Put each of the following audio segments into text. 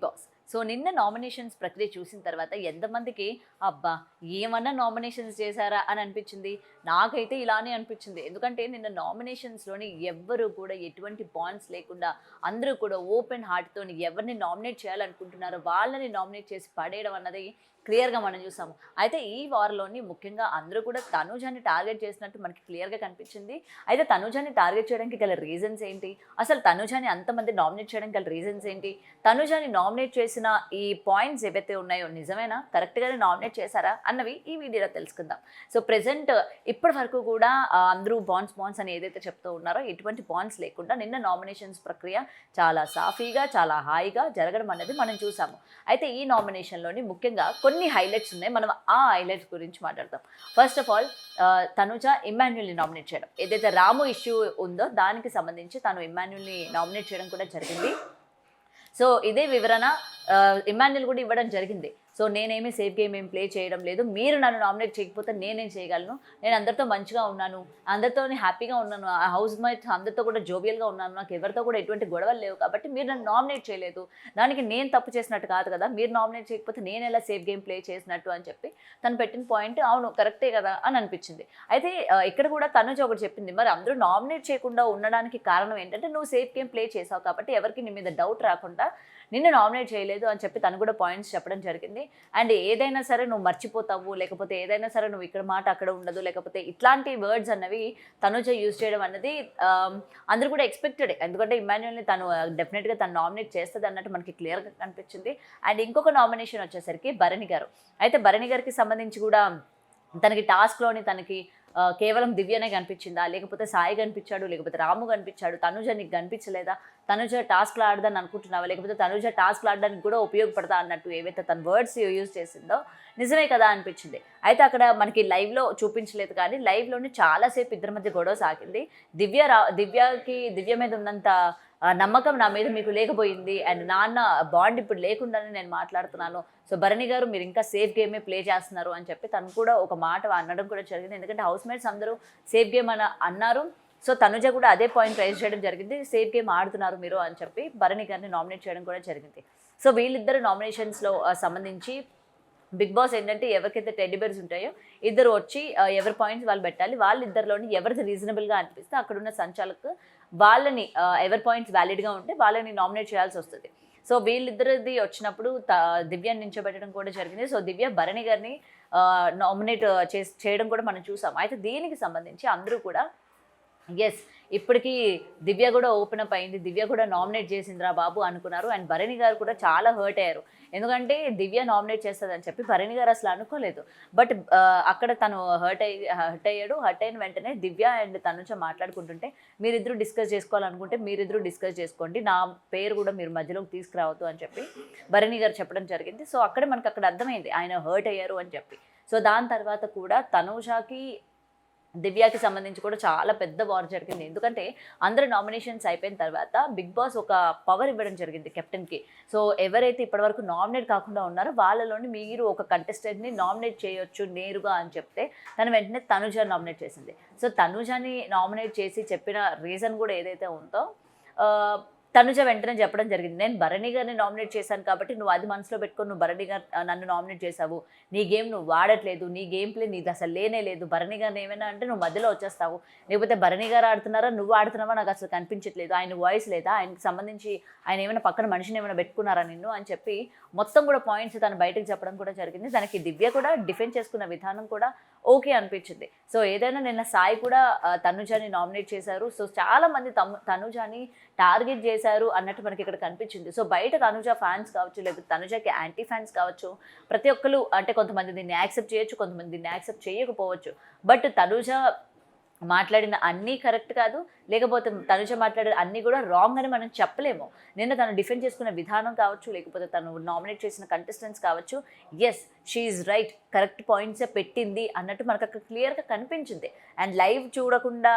Big Boss. So నిన్న nominations ప్రక్రియ చూసిన తర్వాత ఎంతమందికి అబ్బా! ఏమన్నా నామినేషన్స్ చేశారా అని అనిపించింది. నాకైతే ఇలానే అనిపించింది. ఎందుకంటే నిన్న నామినేషన్స్‌లోని ఎవ్వరు కూడా ఎటువంటి బాండ్స్ లేకుండా అందరూ కూడా ఓపెన్ హార్ట్‌తోని ఎవరిని నామినేట్ చేయాలనుకుంటున్నారో వాళ్ళని నామినేట్ చేసి పడేయడం అన్నది క్లియర్‌గా మనం చూసాము. అయితే ఈ వార్‌లోని ముఖ్యంగా అందరూ కూడా తనూజని టార్గెట్ చేసినట్టు మనకి క్లియర్‌గా కనిపించింది. అయితే తనూజని టార్గెట్ చేయడానికి గల రీజన్స్ ఏంటి? అసలు తనూజని అంతమంది నామినేట్ చేయడానికి గల రీజన్స్ ఏంటి? తనూజని నామినేట్ చేసిన ఈ పాయింట్స్ ఏవైతే ఉన్నాయో నిజమేనా? కరెక్ట్‌గానే నామినేట్ చేశారా? అన్నవి ఈ వీడియోలో తెలుసుకుందాం. సో ప్రెజెంట్ ఇప్పటి వరకు కూడా అందరూ బాండ్స్ అని ఏదైతే చెప్తూ ఉన్నారో ఎటువంటి బాండ్స్ లేకుండా నిన్న నామినేషన్స్ ప్రక్రియ చాలా సాఫీగా, చాలా హాయిగా జరగడం అనేది మనం చూసాము. అయితే ఈ నామినేషన్‌లోని ముఖ్యంగా కొన్ని హైలైట్స్ ఉన్నాయి. మనం ఆ హైలైట్స్ గురించి మాట్లాడదాం. ఫస్ట్ ఆఫ్ ఆల్ తనుజ ఇమ్మాన్యుయల్‌ని నామినేట్ చేయడం. ఏదైతే రాము ఇష్యూ ఉందో దానికి సంబంధించి తను ఇమ్మాన్యుయల్‌ని నామినేట్ చేయడం కూడా జరిగింది. సో ఇదే వివరణ ఇమ్మాన్యుయల్ కూడా ఇవ్వడం జరిగింది. సో నేనేమి సేఫ్ గేమ్ ఏం ప్లే చేయడం లేదు, మీరు నన్ను నామినేట్ చేయకపోతే నేనేం చేయగలను, నేను అందరితో మంచిగా ఉన్నాను, అందరితో హ్యాపీగా ఉన్నాను, ఆ హౌస్ మేట్స్ అందరితో కూడా జోవియల్గా ఉన్నాను, నాకు ఎవరితో కూడా ఎటువంటి గొడవలు లేవు, కాబట్టి మీరు నన్ను నామినేట్ చేయలేదు, దానికి నేను తప్పు చేసినట్టు కాదు కదా, మీరు నామినేట్ చేయకపోతే నేను ఎలా సేఫ్ గేమ్ ప్లే చేసినట్టు అని చెప్పి తను పెట్టిన పాయింట్ అవును కరెక్టే కదా అని అనిపించింది. అయితే ఇక్కడ కూడా తనుజ ఒకటి చెప్పింది, మరి అందరూ నామినేట్ చేయకుండా ఉండడానికి కారణం ఏంటంటే నువ్వు సేఫ్ గేమ్ ప్లే చేసావు కాబట్టి ఎవరికి నీ మీద డౌట్ రాకుండా నిన్ను నామినేట్ చేయలేదు అని చెప్పి తను కూడా పాయింట్స్ చెప్పడం జరిగింది. అండ్ ఏదైనా సరే నువ్వు మర్చిపోతావు, లేకపోతే ఏదైనా సరే నువ్వు ఇక్కడ మాట అక్కడ ఉండదు, లేకపోతే ఇట్లాంటి వర్డ్స్ అన్నవి తనుజ యూజ్ చేయడం అన్నది అందరూ కూడా ఎక్స్పెక్టెడ్. ఎందుకంటే ఇమాన్యుయల్ని తను డెఫినెట్గా తను నామినేట్ చేస్తుంది అన్నట్టు మనకి క్లియర్గా కనిపించింది. అండ్ ఇంకొక నామినేషన్ వచ్చేసరికి భరణి గారు. అయితే భరణి గారికి సంబంధించి కూడా తనకి టాస్క్లోని తనకి కేవలం దివ్యనే కనిపించిందా, లేకపోతే సాయి కనిపించాడు, లేకపోతే రాము కనిపించాడు, తనుజ నీకు కనిపించలేదా, తనుజ టాస్క్లు ఆడదని అనుకుంటున్నావా, లేకపోతే తనుజ టాస్క్లు ఆడడానికి కూడా ఉపయోగపడతా అన్నట్టు ఏవైతే తన వర్డ్స్ యూజ్ చేసిందో నిజమే కదా అనిపించింది. అయితే అక్కడ మనకి లైవ్లో చూపించలేదు కానీ లైవ్లోనే చాలాసేపు ఇద్దరి మధ్య గొడవ సాగింది. దివ్య మీద ఉన్నంత నమ్మకం నా మీద మీకు లేకపోయింది, అండ్ నాన్న బాండ్ ఇప్పుడు లేకుండానే నేను మాట్లాడుతున్నాను, సో భరణి గారు మీరు ఇంకా సేఫ్ గేమే ప్లే చేస్తున్నారు అని చెప్పి తను కూడా ఒక మాట అనడం కూడా జరిగింది. ఎందుకంటే హౌస్ మేట్స్ అందరూ సేఫ్ గేమ్ అని అన్నారు. సో తనుజ కూడా అదే పాయింట్ రైజ్ చేయడం జరిగింది, సేఫ్ గేమ్ ఆడుతున్నారు మీరు అని చెప్పి భరణి గారిని నామినేట్ చేయడం కూడా జరిగింది. సో వీళ్ళిద్దరు నామినేషన్స్లో సంబంధించి బిగ్ బాస్ ఏంటంటే ఎవరికైతే టెడ్డీ బేర్స్ ఉంటాయో ఇద్దరు వచ్చి ఎవరి పాయింట్స్ వాళ్ళు పెట్టాలి, వాళ్ళిద్దరిలోని ఎవరిది రీజనబుల్గా అనిపిస్తే అక్కడున్న సంచాలకు వాళ్ళని ఎవరి పాయింట్స్ వ్యాలిడ్గా ఉంటే వాళ్ళని నామినేట్ చేయాల్సి వస్తుంది. సో వీళ్ళిద్దరిది వచ్చినప్పుడు దివ్యాన్ని నించోబెట్టడం కూడా జరిగింది. సో దివ్య భరణి గారిని నామినేట్ చేయడం కూడా మనం చూసాం. అయితే దీనికి సంబంధించి అందరూ కూడా ఎస్ ఇప్పటికీ దివ్య కూడా ఓపెన్ అప్ అయింది, దివ్య కూడా నామినేట్ చేసిందిరా బాబు అనుకున్నారు. అండ్ భరణి గారు కూడా చాలా హర్ట్ అయ్యారు. ఎందుకంటే దివ్య నామినేట్ చేస్తుందని చెప్పి భరణి గారు అసలు అనుకోలేదు. బట్ అక్కడ తను హర్ట్ అయ్యాడు. హర్ట్ అయిన వెంటనే దివ్య అండ్ తనుజ మాట్లాడుకుంటుంటే మీరిద్దరూ డిస్కస్ చేసుకోవాలనుకుంటే మీరిద్దరూ డిస్కస్ చేసుకోండి, నా పేరు కూడా మీరు మధ్యలోకి తీసుకురావద్దు అని చెప్పి భరణి గారు చెప్పడం జరిగింది. సో అక్కడ మనకు అక్కడ అర్థమైంది ఆయన హర్ట్ అయ్యారు అని చెప్పి. సో దాని తర్వాత కూడా తనుజాకి దివ్యాకి సంబంధించి కూడా చాలా పెద్ద వార్ జరిగింది. ఎందుకంటే అందరు నామినేషన్స్ అయిపోయిన తర్వాత బిగ్ బాస్ ఒక పవర్ ఇవ్వడం జరిగింది కెప్టెన్కి. సో ఎవరైతే ఇప్పటివరకు నామినేట్ కాకుండా ఉన్నారో వాళ్ళలోని మీరు ఒక కంటెస్టెంట్ని నామినేట్ చేయొచ్చు నేరుగా అని చెప్తే తను వెంటనే తనుజ నామినేట్ చేసింది. సో తనుజని నామినేట్ చేసి చెప్పిన రీజన్ కూడా ఏదైతే ఉందో తనుజ వెంటనే చెప్పడం జరిగింది, నేను భరణి గారిని నామినేట్ చేశాను కాబట్టి నువ్వు అది మనసులో పెట్టుకొని నువ్వు భరణి గారు నన్ను నామినేట్ చేసావు, నీ గేమ్ నువ్వు వాడట్లేదు, నీ గేమ్ ప్లే నీది అసలు లేనే లేదు, భరణి గారిని ఏమైనా అంటే నువ్వు మధ్యలో వచ్చేస్తావు, లేకపోతే భరణి గారు ఆడుతున్నారా నువ్వు ఆడుతున్నావా నాకు అసలు కనిపించట్లేదు, ఆయన వాయిస్ లేదా, ఆయనకి సంబంధించి ఆయన ఏమైనా పక్కన మనిషిని ఏమైనా పెట్టుకున్నారా నిన్ను అని చెప్పి మొత్తం కూడా పాయింట్స్ తను బయటకు చెప్పడం కూడా జరిగింది. తనకి దివ్య కూడా డిఫెండ్ చేసుకున్న విధానం కూడా ఓకే అనిపించింది. సో ఏదైనా నిన్న సాయి కూడా తనుజాని నామినేట్ చేశారు. సో చాలామంది తనుజాని టార్గెట్ చేశారు అన్నట్టు మనకి ఇక్కడ కనిపించింది. సో బయట తనుజ ఫ్యాన్స్ కావచ్చు, లేకపోతే తనుజకి యాంటీ ఫ్యాన్స్ కావచ్చు, ప్రతి ఒక్కరు అంటే కొంతమంది దీన్ని యాక్సెప్ట్ చేయొచ్చు, కొంతమంది దీన్ని యాక్సెప్ట్ చేయకపోవచ్చు. బట్ తనుజ మాట్లాడిన అన్నీ కరెక్ట్ కాదు, లేకపోతే తనుజ మాట్లాడిన అన్నీ కూడా రాంగ్ అని మనం చెప్పలేము. నిన్న తను డిఫెండ్ చేసుకున్న విధానం కావచ్చు, లేకపోతే తను నామినేట్ చేసిన కంటెస్టెంట్స్ కావచ్చు, yes she is right, correct పాయింట్సే పెట్టింది అన్నట్టు మనకు అక్కడ క్లియర్గా కనిపించింది. అండ్ లైవ్ చూడకుండా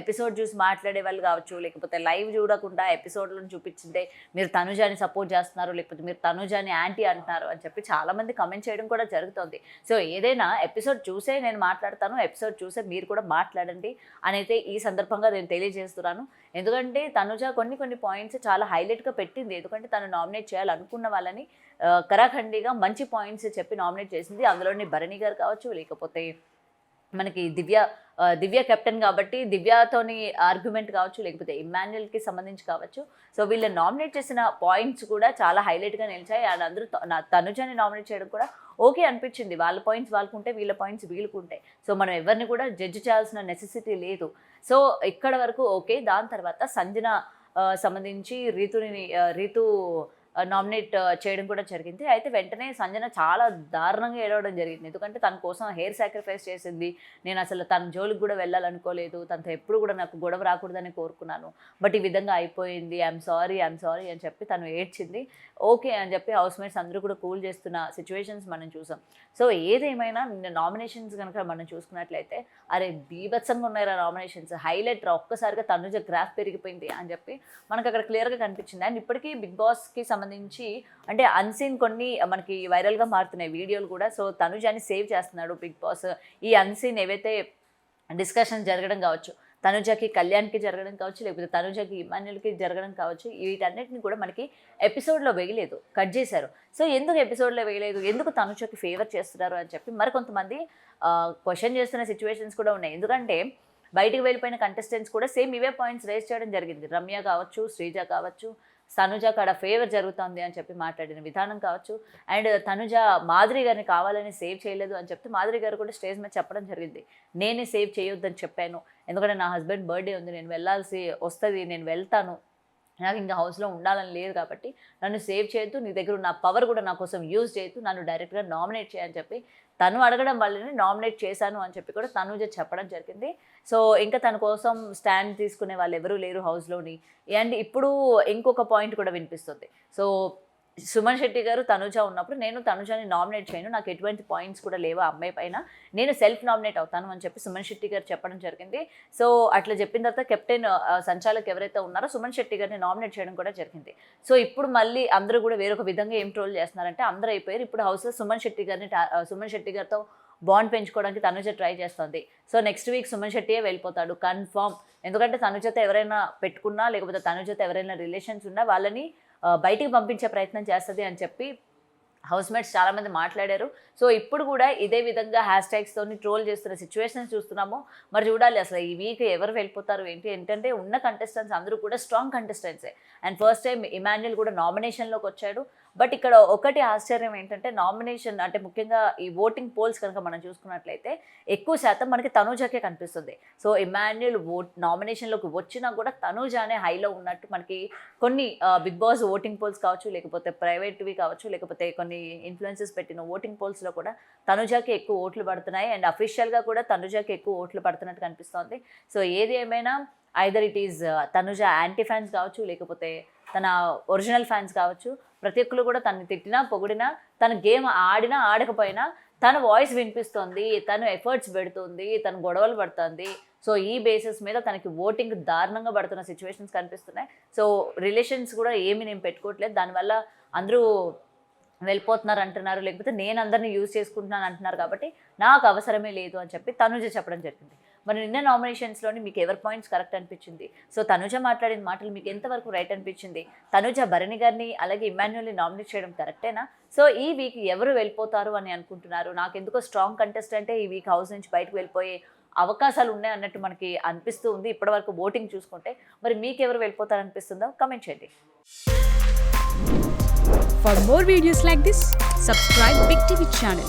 ఎపిసోడ్ చూసి మాట్లాడే వాళ్ళు కావచ్చు, లేకపోతే లైవ్ చూడకుండా ఎపిసోడ్లను చూపించిందే మీరు తనుజాని సపోర్ట్ చేస్తున్నారు, లేకపోతే మీరు తనుజాని యాంటీ అంటున్నారు అని చెప్పి చాలామంది కమెంట్ చేయడం కూడా జరుగుతుంది. సో ఏదైనా ఎపిసోడ్ చూసే నేను మాట్లాడతాను, ఎపిసోడ్ చూసే మీరు కూడా మాట్లాడండి అని అయితే ఈ సందర్భంగా నేను చేస్తున్నాను. ఎందుకంటే తనుజ కొన్ని పాయింట్స్ చాలా హైలైట్గా పెట్టింది. ఎందుకంటే తను నామినేట్ చేయాలనుకున్న వాళ్ళని కరాఖండిగా మంచి పాయింట్స్ చెప్పి నామినేట్ చేసింది. అందులోని భరణి గారు కావచ్చు, లేకపోతే మనకి దివ్య కెప్టెన్ కాబట్టి దివ్యతోని ఆర్గ్యుమెంట్ కావచ్చు, లేకపోతే ఇమ్మాన్యుయల్కి సంబంధించి కావచ్చు. సో వీళ్ళని నామినేట్ చేసిన పాయింట్స్ కూడా చాలా హైలైట్గా నిలిచాయి. అండ్ అందరూ తనుజని నామినేట్ చేయడం కూడా ఓకే అనిపించింది. వాళ్ళ పాయింట్స్ వాళ్ళకుంటే, వీళ్ళ పాయింట్స్ వీళ్ళకుంటాయి. సో మనం ఎవరిని కూడా జడ్జ్ చేయాల్సిన నెసెసిటీ లేదు. సో ఇక్కడ వరకు ఓకే. దాని తర్వాత సంజన సంబంధించి రీతు నామినేట్ చేయడం కూడా జరిగింది. అయితే వెంటనే సంజన చాలా దారుణంగా ఏడవడం జరిగింది. ఎందుకంటే తన కోసం హెయిర్ సాక్రిఫైస్ చేసింది. నేను అసలు తన జోలికి కూడా వెళ్ళాలనుకోలేదు, తనతో ఎప్పుడు కూడా నాకు గొడవ రాకూడదని కోరుకున్నాను, బట్ ఈ విధంగా అయిపోయింది, ఐఎమ్ సారీ అని చెప్పి తను ఏడ్చింది. ఓకే అని చెప్పి హౌస్ మేట్స్ అందరూ కూడా కూల్ చేస్తున్న సిచ్యువేషన్స్ మనం చూసాం. సో ఏదేమైనా నిన్న నామినేషన్స్ కనుక మనం చూసుకున్నట్లయితే అరే బీభత్సంగా ఉన్నారా నామినేషన్స్, హైలైట్ రా, ఒక్కసారిగా తనుజ గ్రాఫ్ పెరిగిపోయింది అని చెప్పి మనకు అక్కడ క్లియర్గా కనిపించింది. అండ్ ఇప్పటికీ బిగ్ బాస్కి సంబంధించి అంటే అన్సీన్ కొన్ని మనకి వైరల్గా మారుతున్నాయి వీడియోలు కూడా. సో తనుజాని సేవ్ చేస్తున్నాడు బిగ్ బాస్. ఈ అన్సీన్ ఏవైతే డిస్కషన్ జరగడం కావచ్చు, తనుజకి కళ్యాణ్కి జరగడం కావచ్చు, లేకపోతే తనుజకి ఇమాన్యుల్కి జరగడం కావచ్చు, వీటన్నిటిని కూడా మనకి ఎపిసోడ్లో వేయలేదు, కట్ చేశారు. సో ఎందుకు ఎపిసోడ్లో వేయలేదు, ఎందుకు తనుజకి ఫేవర్ చేస్తున్నారు అని చెప్పి మరికొంతమంది క్వశ్చన్ చేస్తున్న సిచ్యువేషన్స్ కూడా ఉన్నాయి. ఎందుకంటే బయటికి వెళ్ళిపోయిన కంటెస్టెంట్స్ కూడా సేమ్ ఇవే పాయింట్స్ రేస్ చేయడం జరిగింది. రమ్య కావచ్చు, శ్రీజ కావచ్చు, తనుజ కాడ ఫేవర్ జరుగుతుంది అని చెప్పి మాట్లాడిన విధానం కావచ్చు. అండ్ తనుజ మాధురి గారిని కావాలని సేవ్ చేయలేదు అని చెప్తే మాధురి గారు కూడా స్టేజ్ మీద చెప్పడం జరిగింది, నేనే సేవ్ చేయొద్దని చెప్పాను, ఎందుకంటే నా హస్బెండ్ బర్త్డే ఉంది, నేను వెళ్ళాల్సి వస్తుంది, నేను వెళ్తాను, నాకు ఇంకా హౌస్లో ఉండాలని లేదు కాబట్టి నన్ను సేవ్ చేయొద్దు, నీ దగ్గర ఉన్న పవర్ కూడా నా కోసం యూజ్ చేయొద్దు, నన్ను డైరెక్ట్గా నామినేట్ చేయని చెప్పి తను అడగడం వల్లనే నామినేట్ చేశాను అని చెప్పి కూడా తనుజ చెప్పడం జరిగింది. సో ఇంకా తన కోసం స్టాండ్ తీసుకునే వాళ్ళు ఎవరూ లేరు హౌస్లోని. అండ్ ఇప్పుడు ఇంకొక పాయింట్ కూడా వినిపిస్తుంది. సో సుమన్ శెట్టి గారు తనుజ ఉన్నప్పుడు నేను తనుజని నామినేట్ చేయను, నాకు ఎటువంటి పాయింట్స్ కూడా లేవు ఆ అమ్మాయి పైన, నేను సెల్ఫ్ నామినేట్ అవుతాను అని చెప్పి సుమన్ శెట్టి గారు చెప్పడం జరిగింది. సో అట్లా చెప్పిన తర్వాత కెప్టెన్ సంచాలక్ ఎవరైతే ఉన్నారో సుమన్ శెట్టి గారిని నామినేట్ చేయడం కూడా జరిగింది. సో ఇప్పుడు మళ్ళీ అందరూ కూడా వేరొక విధంగా ఏం ట్రోల్ చేస్తున్నారంటే అందరూ అయిపోయారు, ఇప్పుడు హౌస్లో సుమన్ శెట్టి గారితో బాండ్ పెంచుకోవడానికి తనుజ ట్రై చేస్తుంది. సో నెక్స్ట్ వీక్ సుమన్ శెట్టియే వెళ్ళిపోతాడు కన్ఫర్మ్. ఎందుకంటే తనుజతో ఎవరైనా పెట్టుకున్నా, లేకపోతే తనుజతో ఎవరైనా రిలేషన్స్ ఉన్నా వాళ్ళని బయటికి పంపించే ప్రయత్నం చేస్తుంది అని చెప్పి హౌస్ మేట్స్ చాలామంది మాట్లాడారు. సో ఇప్పుడు కూడా ఇదే విధంగా హ్యాష్ ట్యాగ్స్తో ట్రోల్ చేస్తున్న సిచ్యువేషన్స్ చూస్తున్నాము. మరి చూడాలి అసలు ఈ వీక్ ఎవరు వెళ్ళిపోతారు ఏంటంటే ఉన్న కంటెస్టెంట్స్ అందరూ కూడా స్ట్రాంగ్ కంటెస్టెంట్సే. అండ్ ఫస్ట్ టైం ఇమాన్యుయల్ కూడా నామినేషన్లోకి వచ్చాడు. బట్ ఇక్కడ ఒకటి ఆశ్చర్యం ఏంటంటే నామినేషన్ అంటే ముఖ్యంగా ఈ ఓటింగ్ పోల్స్ కనుక మనం చూసుకున్నట్లయితే ఎక్కువ శాతం మనకి తనుజకే కనిపిస్తుంది. సో ఇమాన్యుయల్ నామినేషన్లోకి వచ్చినా కూడా తనుజానే హైలో ఉన్నట్టు మనకి కొన్ని బిగ్ బాస్ ఓటింగ్ పోల్స్ కావచ్చు, లేకపోతే ప్రైవేట్వి కావచ్చు, లేకపోతే కొన్ని ఇన్ఫ్లుయెన్సెస్ పెట్టిన ఓటింగ్ పోల్స్లో కూడా తనుజాకి ఎక్కువ ఓట్లు పడుతున్నాయి. అండ్ అఫీషియల్గా కూడా తనుజాకి ఎక్కువ ఓట్లు పడుతున్నట్టు కనిపిస్తోంది. సో ఏది ఏమైనా either it is Tanuja anti fans కావచ్చు, లేకపోతే తన ఒరిజినల్ ఫ్యాన్స్ కావచ్చు, ప్రతి ఒక్కరు కూడా తనని తిట్టినా పొగిడినా, తన గేమ్ ఆడినా ఆడకపోయినా తన వాయిస్ వినిపిస్తుంది, తను ఎఫర్ట్స్ పెడుతుంది, తను గొడవలు పడుతుంది. సో ఈ బేసిస్ మీద తనకి ఓటింగ్ దారుణంగా పడుతున్న సిచ్యువేషన్స్ కనిపిస్తున్నాయి. సో రిలేషన్స్ కూడా ఏమి నేను పెట్టుకోవట్లేదు, దానివల్ల అందరూ వెళ్ళిపోతున్నారు అంటున్నారు, లేకపోతే నేను అందరినీ యూజ్ చేసుకుంటున్నాను అంటున్నారు, కాబట్టి నాకు అవసరమే లేదు అని చెప్పి తనుజ చెప్పడం జరిగింది. మరి నిన్న నామినేషన్స్లోని మీకు ఎవరి పాయింట్స్ కరెక్ట్ అనిపించింది? సో తనుజ మాట్లాడిన మాటలు మీకు ఎంతవరకు రైట్ అనిపించింది? తనుజ భరణి గారిని అలాగే ఇమాన్యుయల్ని నామినేట్ చేయడం కరెక్టేనా? సో ఈ వీక్ ఎవరు వెళ్ళిపోతారు అని అనుకుంటున్నారు? నాకు ఎందుకో స్ట్రాంగ్ కంటెస్టెంటే ఈ వీక్ హౌస్ నుంచి బయటకు వెళ్ళిపోయే అవకాశాలు ఉన్నాయి అన్నట్టు మనకి అనిపిస్తూ ఉంది ఇప్పటివరకు ఓటింగ్ చూసుకుంటే. మరి మీకు ఎవరు వెళ్ళిపోతారు అనిపిస్తుందో కమెంట్ చేయండి. For more videos like this, subscribe Big TV channel.